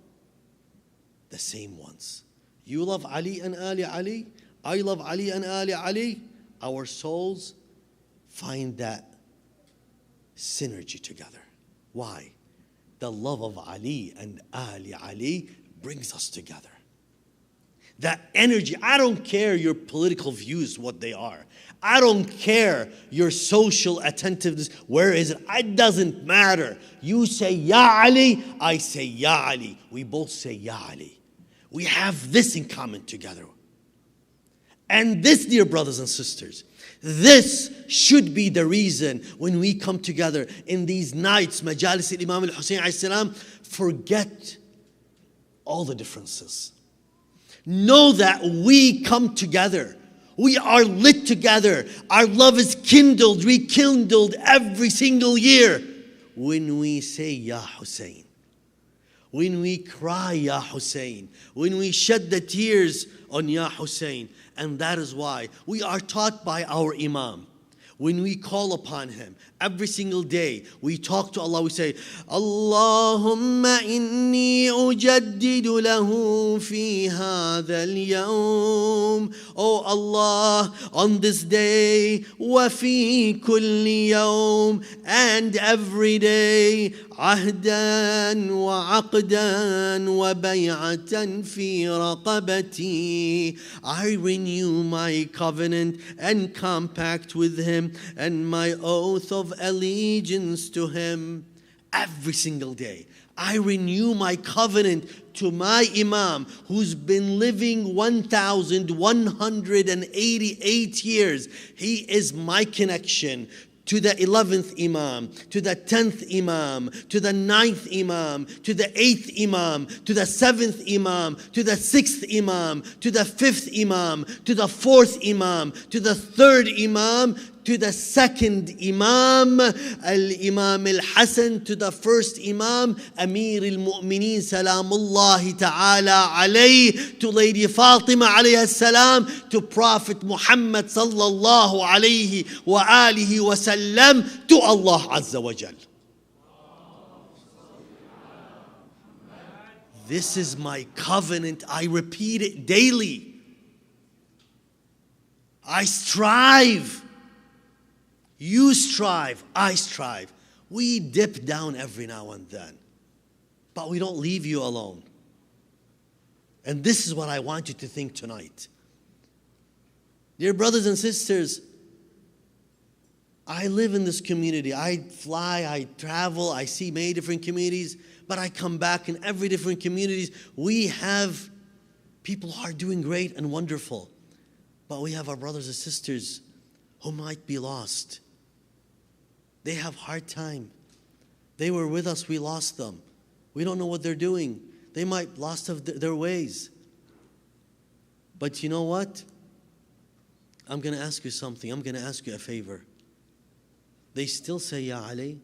the same ones. You love Ali and Ali Ali. I love Ali and Ali Ali. Our souls find that synergy together. Why? The love of Ali and Ali Ali brings us together. That energy, I don't care your political views, what they are. I don't care your social attentiveness, where is it? It doesn't matter. You say Ya Ali, I say Ya Ali. We both say Ya Ali. We have this in common together. And this, dear brothers and sisters, this should be the reason when we come together in these nights, Majalis al-Imam al-Hussein alayhi salam, forget all the differences. Know that we come together. We are lit together. Our love is kindled, rekindled every single year when we say Ya Hussein. When we cry Ya Hussein. When we shed the tears on Ya Hussein. And that is why we are taught by our Imam. When we call upon Him every single day, we talk to Allah, we say, Allahumma inni ujaddidu lahu fi hadha al-yawm. Oh Allah, on this day, wa fi kulli yawm, and every day, عهدا وعقدا وبيعة في رقبتي. I renew my covenant and compact with Him and my oath of allegiance to Him. Every single day I renew my covenant to my Imam, who's been living 1,188 years. He is my connection to the 11th Imam, to the 10th Imam, to the 9th Imam, to the 8th Imam, to the 7th Imam, to the 6th Imam, to the 5th Imam, to the 4th Imam, to the 3rd Imam, to the 2nd Imam, Al-Imam Al-Hasan, to the 1st Imam, Amir Al-Mu'mineen, Salamullahi Ta'ala alayhi, to Lady Fatima alayhi salam, to Prophet Muhammad sallallahu alayhi wa alihi wa sallam, to Allah Azza wa Jal. This is my covenant. I repeat it daily. I strive. You strive, I strive. We dip down every now and then, but we don't leave you alone. And this is what I want you to think tonight. Dear brothers and sisters, I live in this community. I fly, I travel, I see many different communities, but I come back in every different communities. We have people who are doing great and wonderful, but we have our brothers and sisters who might be lost. They have hard time. They were with us, we lost them. We don't know what they're doing. They might lost of their ways. But you know what? I'm going to ask you something. I'm going to ask you a favor. They still say Ya Ali,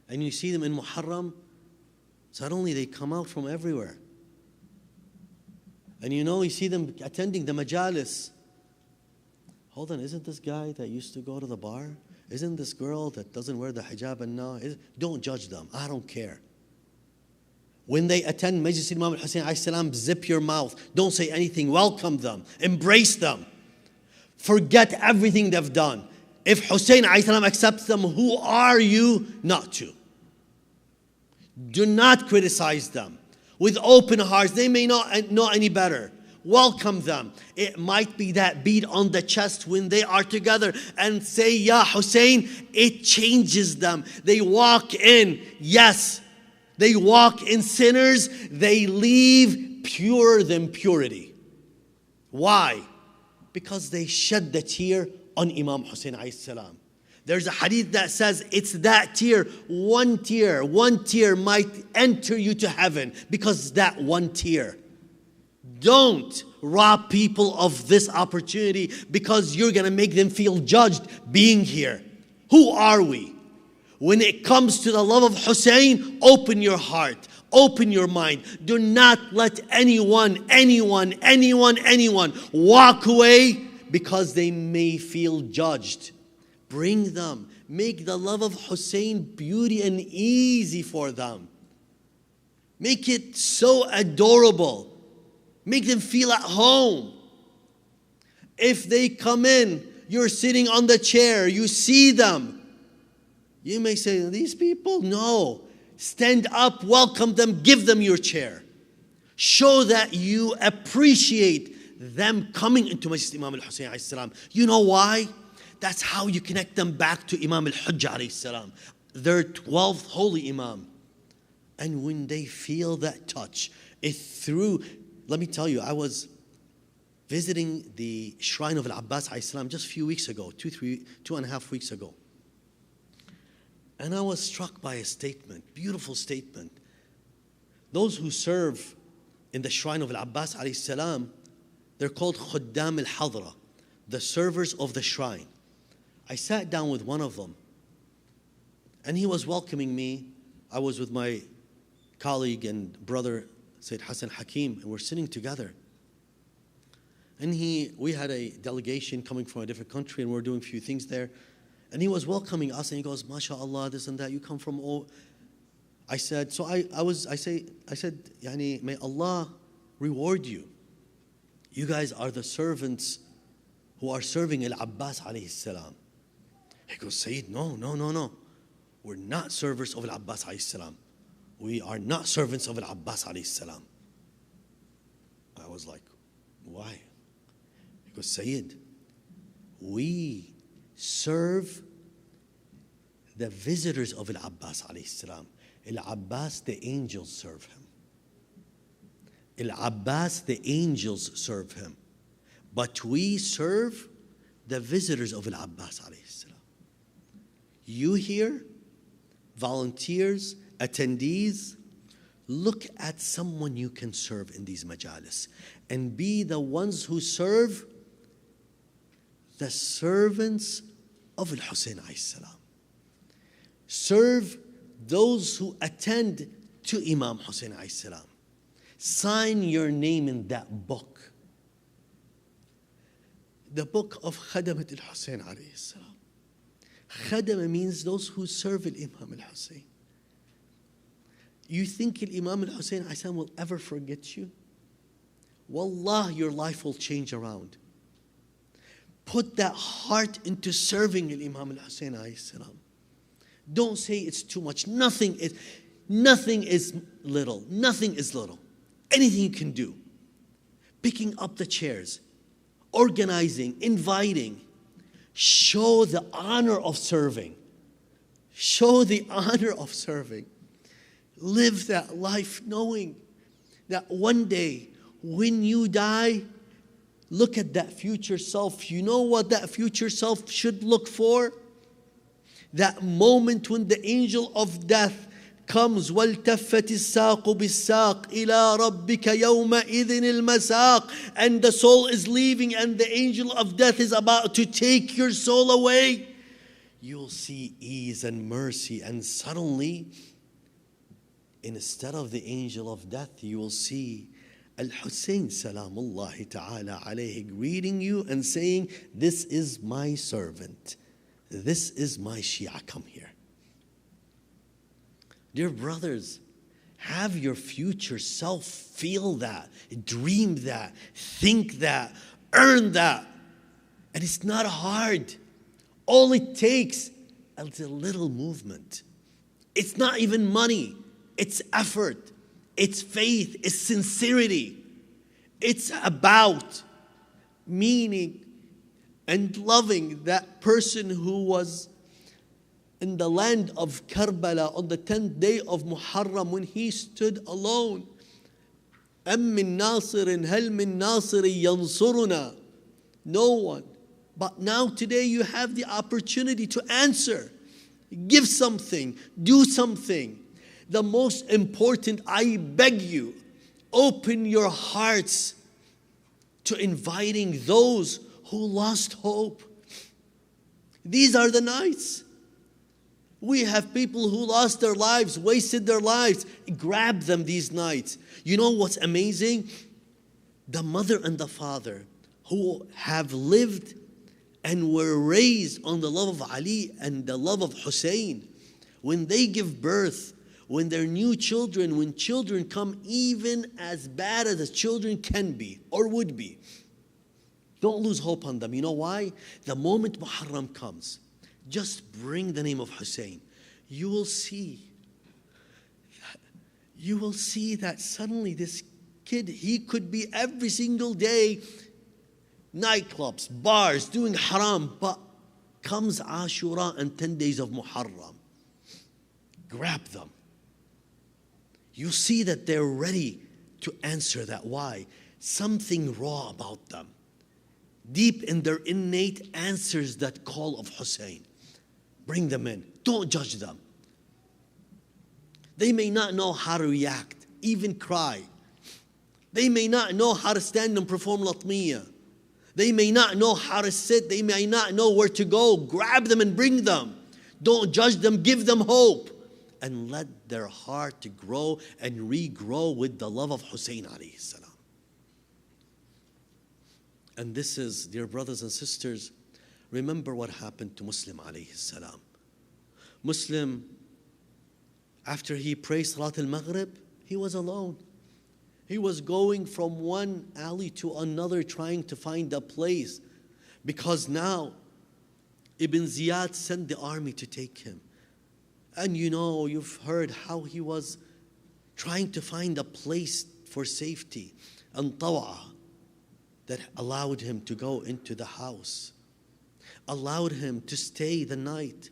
and you see them in Muharram, suddenly they come out from everywhere. And you see them attending the majalis. Hold on, isn't this guy that used to go to the bar? Isn't this girl that doesn't wear the hijab and now? Don't judge them. I don't care. When they attend Majlis Imam al-Hussein alayhi salam, zip your mouth. Don't say anything. Welcome them. Embrace them. Forget everything they've done. If Hussein alayhi salam accepts them, who are you not to? Do not criticize them. With open hearts, they may not know any better. Welcome them. It might be that beat on the chest when they are together and say, Ya Hussein, it changes them. They walk in, yes, they walk in sinners, they leave purer than purity. Why? Because they shed the tear on Imam Hussein alayhi salam. There's a hadith that says it's that tear, one tear might enter you to heaven because that one tear. Don't rob people of this opportunity because you're going to make them feel judged being here. Who are we? When it comes to the love of Hussein, open your heart, open your mind. Do not let anyone walk away because they may feel judged. Bring them. Make the love of Hussein beauty and easy for them. Make it so adorable. Make them feel at home. If they come in, you're sitting on the chair, you see them. You may say, these people? No. Stand up, welcome them, give them your chair. Show that you appreciate them coming into Masjid Imam al-Hussein alayhi salam. You know why? That's how you connect them back to Imam al-Hujjah alayhi salam, their 12th holy Imam. And when they feel that touch, it's through, let me tell you, I was visiting the shrine of Al-Abbas alayhi salam just a few weeks ago, 2.5 weeks ago. And I was struck by a statement, beautiful statement. Those who serve in the shrine of Al-Abbas alayhi salam, they're called Khuddam al-Hadra, the servers of the shrine. I sat down with one of them, and he was welcoming me. I was with my colleague and brother, Sayyid Hassan Hakim, and we're sitting together. And we had a delegation coming from a different country, and we're doing a few things there. And he was welcoming us, and he goes, MashaAllah, this and that, you come from all. I said, Yani, may Allah reward you. You guys are the servants who are serving Al-Abbas alayhi salam. He goes, Sayyid, no. We're not servers of Al-Abbas alayhi salam. We are not servants of Al-Abbas alayhi salam. I was like, why? He goes, Sayyid, we serve the visitors of Al-Abbas alayhi salam. Al-Abbas, the angels serve him. Al-Abbas, the angels serve him. But we serve the visitors of Al-Abbas alayhi salam. You here, volunteers, attendees, look at someone you can serve in these majalis and be the ones who serve the servants of Al-Hussein alayhi salam. Serve those who attend to Imam Hussein alayhi salam. Sign your name in that book. The book of Khadamat al-Hussein alayhi salam. Khadama means those who serve Imam al-Hussein. You think Imam al-Hussein alayhi salam will ever forget you? Wallah, your life will change around. Put that heart into serving Imam al-Hussein alayhi salam. Don't say it's too much. Nothing is little. Nothing is little. Anything you can do. Picking up the chairs, organizing, inviting. Show the honor of serving. Show the honor of serving. Live that life knowing that one day when you die, look at that future self. You know what that future self should look for? That moment when the angel of death comes, وَالْتَفَّتِ السَّاقُ بِالسَّاقِ إِلَىٰ رَبِّكَ يَوْمَئِذٍ الْمَسَاقِ, and the soul is leaving and the angel of death is about to take your soul away. You'll see ease and mercy, and suddenly, instead of the angel of death, you will see Al-Hussein salamullahi ta'ala alayhi greeting you and saying, this is my servant. This is my Shia, come here. Dear brothers, have your future self feel that, dream that, think that, earn that. And it's not hard. All it takes is a little movement. It's not even money. It's effort. It's faith. It's sincerity. It's about meaning and loving that person who was in the land of Karbala on the 10th day of Muharram when he stood alone. أَم مِّن نَاصِرٍ هَلْ مِن نَاصِرٍ يَنصُرُنَا. No one. But now today you have the opportunity to answer. Give something. Do something. The most important, I beg you, open your hearts to inviting those who lost hope. These are the nights. We have people who lost their lives, wasted their lives. Grab them these nights. You know what's amazing? The mother and the father who have lived and were raised on the love of Ali and the love of Hussein, when they give birth, when they're new children, when children come even as bad as the children can be or would be, don't lose hope on them. You know why? The moment Muharram comes, just bring the name of Hussein. You will see that suddenly this kid, he could be every single day nightclubs, bars, doing haram, but comes Ashura and 10 days of Muharram. Grab them. You see that they're ready to answer that. Why? Something raw about them. Deep in their innate answers that call of Hussein. Bring them in. Don't judge them. They may not know how to react, even cry. They may not know how to stand and perform latmiya. They may not know how to sit. They may not know where to go. Grab them and bring them. Don't judge them. Give them hope. And let their heart to grow and regrow with the love of Hussein alayhi salam. And this is, dear brothers and sisters, remember what happened to Muslim alayhi salam. Muslim, after he prayed Salat al-Maghrib, he was alone. He was going from one alley to another trying to find a place, because now Ibn Ziyad sent the army to take him. And you know, you've heard how he was trying to find a place for safety and tawa that allowed him to go into the house, allowed him to stay the night.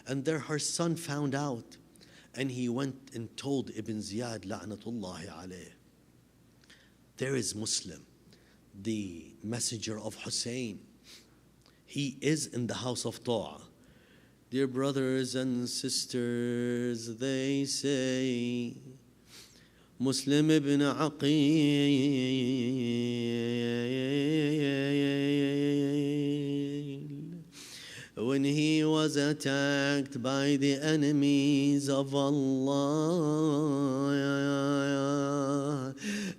And there her son found out, and he went and told Ibn Ziyad la'natullahi alayh, there is Muslim, the messenger of Hussein. He is in the house of Ta'a. Dear brothers and sisters, they say, Muslim ibn Aqil, when he was attacked by the enemies of Allah,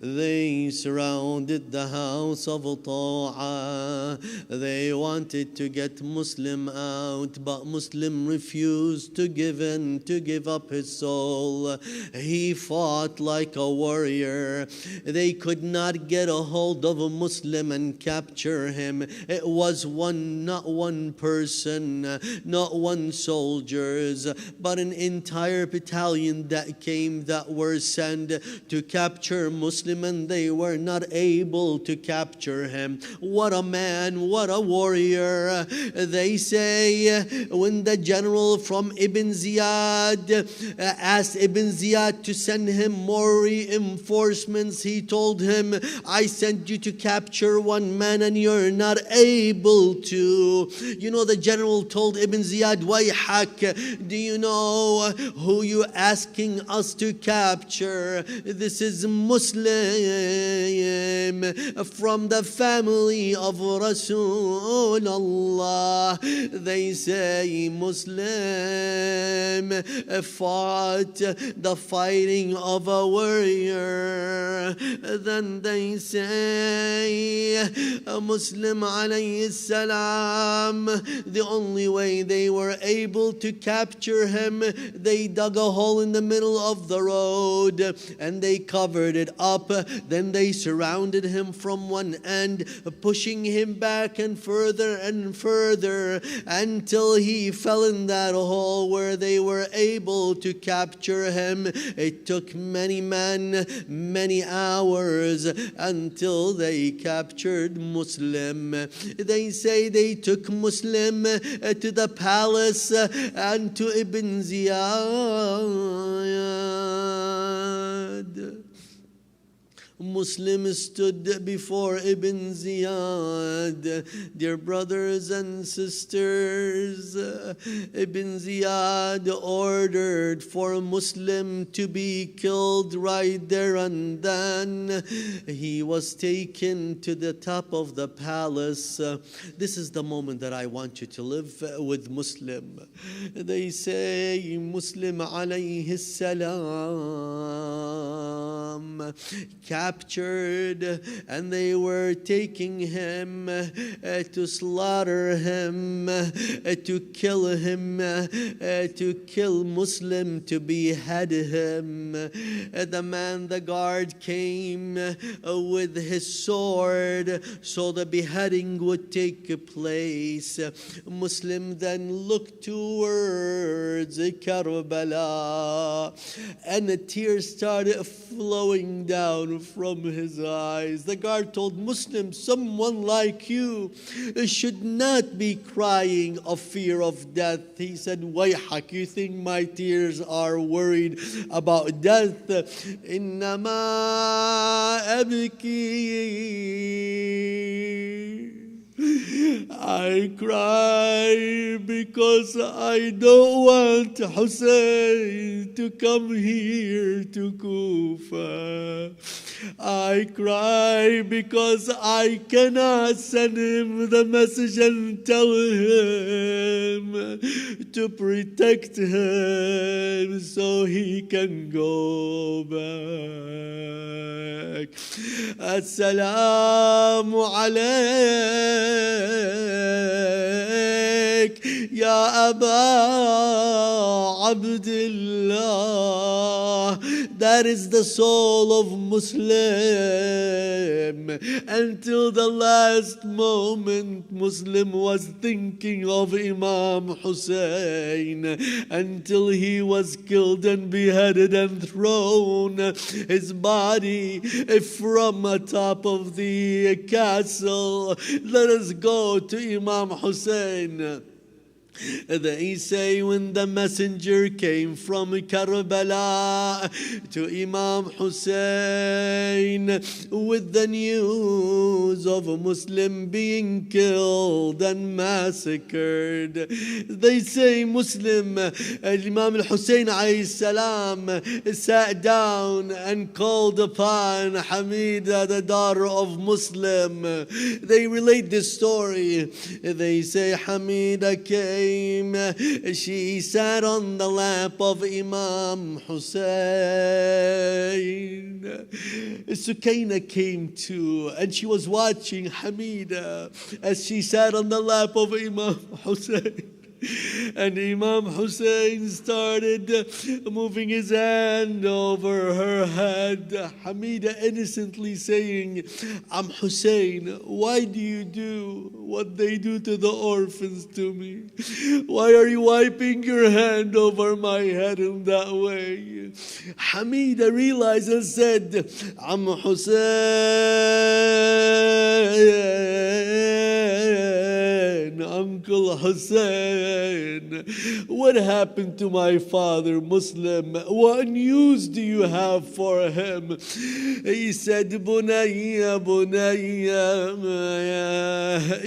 they surrounded the house of Ta'a. They wanted to get Muslim out, but Muslim refused to give in, to give up his soul. He fought like a warrior. They could not get a hold of a Muslim and capture him. It was not one person. No, not one soldiers, but an entire battalion that came, that were sent to capture Muslim, and they were not able to capture him. What a man, what a warrior. They say when the general from Ibn Ziyad asked Ibn Ziyad to send him more reinforcements, he told him, I sent you to capture one man and you're not able to. You know, the general told Ibn Ziyad, Wayhak, do you know who you asking us to capture? This is Muslim from the family of Rasulullah. They say Muslim fought the fighting of a warrior. Then they say Muslim alayhi salam, the only way they were able to capture him, they dug a hole in the middle of the road and they covered it up. Then they surrounded him from one end, pushing him back and further until he fell in that hole where they were able to capture him. It took many men, many hours until they captured Muslim. They say they took Muslim to the palace and to Ibn Ziyad. Muslim stood before Ibn Ziyad. Dear brothers and sisters, Ibn Ziyad ordered for Muslim to be killed right there and then. He was taken to the top of the palace. This is the moment that I want you to live with Muslim. They say Muslim alayhi salam captured, and they were taking him to slaughter him, to kill him, to kill Muslim, to behead him. The guard came with his sword so the beheading would take place. Muslim then looked towards Karbala, and the tears started flowing down from his eyes. The guard told Muslim, someone like you should not be crying of fear of death. He said, Wayhak, you think my tears are worried about death? Innama abki. I cry because I don't want Hussein to come here to Kufa. I cry because I cannot send him the message and tell him to protect him so he can go back. Assalamu alayk ya Aba Abdullah. That is the soul of Muslim. Until the last moment, Muslim was thinking of Imam Hussein, until he was killed and beheaded and thrown his body from atop of the castle. Let us go to Imam Hussein. They say when the messenger came from Karbala to Imam Hussein with the news of a Muslim being killed and massacred, they say Muslim, Imam al-Hussein alayhi salam sat down and called upon Hamida, the daughter of Muslim. They relate this story. They say Hamida came. She sat on the lap of Imam Hussein. Sukaina came too, and she was watching Hamida as she sat on the lap of Imam Hussein. And Imam Hussein started moving his hand over her head. Hamida innocently saying, I'm Hussein, why do you do what they do to the orphans to me? Why are you wiping your hand over my head in that way? Hamida realized and said, I'm Hussein, Uncle Hussein. What happened to my father, Muslim? What news do you have for him? He said, Bunayya, Bunayya,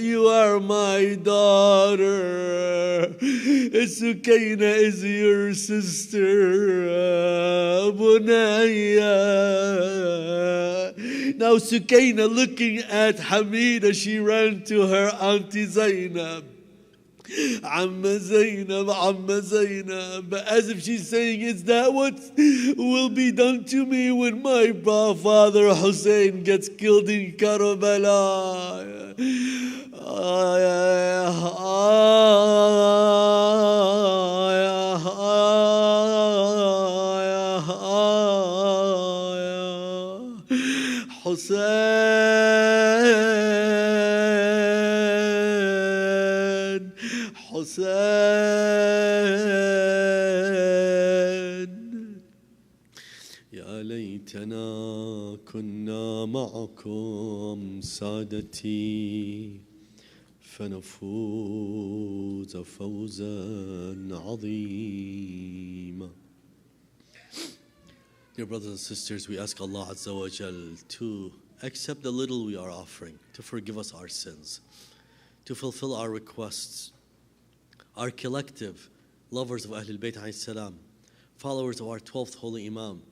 you are my daughter. Sukaina is your sister. Bunayya. Now Sukaina, looking at Hamida, she ran to her auntie Zainab. Amma Zainab, Amma Zainab, as if she's saying, is that what will be done to me when my father Hussein gets killed in Karbala? Hussein, Hussein. يا ليتنا كنا معكم سادتي فنفوز فوزا عظيما. Dear brothers and sisters, we ask Allah Azza wa Jal to accept the little we are offering, to forgive us our sins, to fulfill our requests. Our collective lovers of Ahlul Bayt alayhi salam, followers of our 12th holy Imam,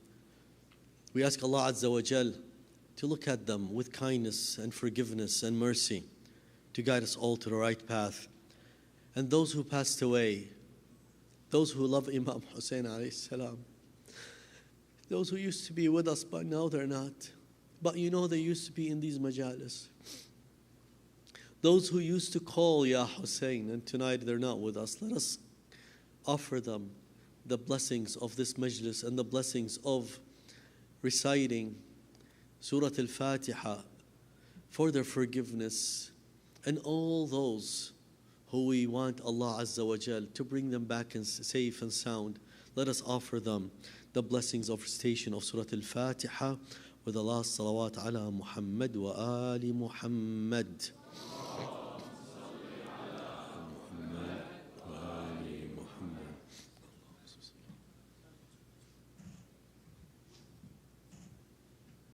we ask Allah Azza wa Jal to look at them with kindness and forgiveness and mercy, to guide us all to the right path. And those who passed away, those who love Imam Hussein alayhi salam, those who used to be with us but now they're not. But you know they used to be in these majalis. Those who used to call Ya Hussein and tonight they're not with us, let us offer them the blessings of this majlis and the blessings of reciting Surah Al-Fatiha for their forgiveness. And all those who we want Allah Azza wa Jal to bring them back and safe and sound, let us offer them the blessings of recitation of Surah Al-Fatiha with the last salawat ala Muhammad wa ali Muhammad.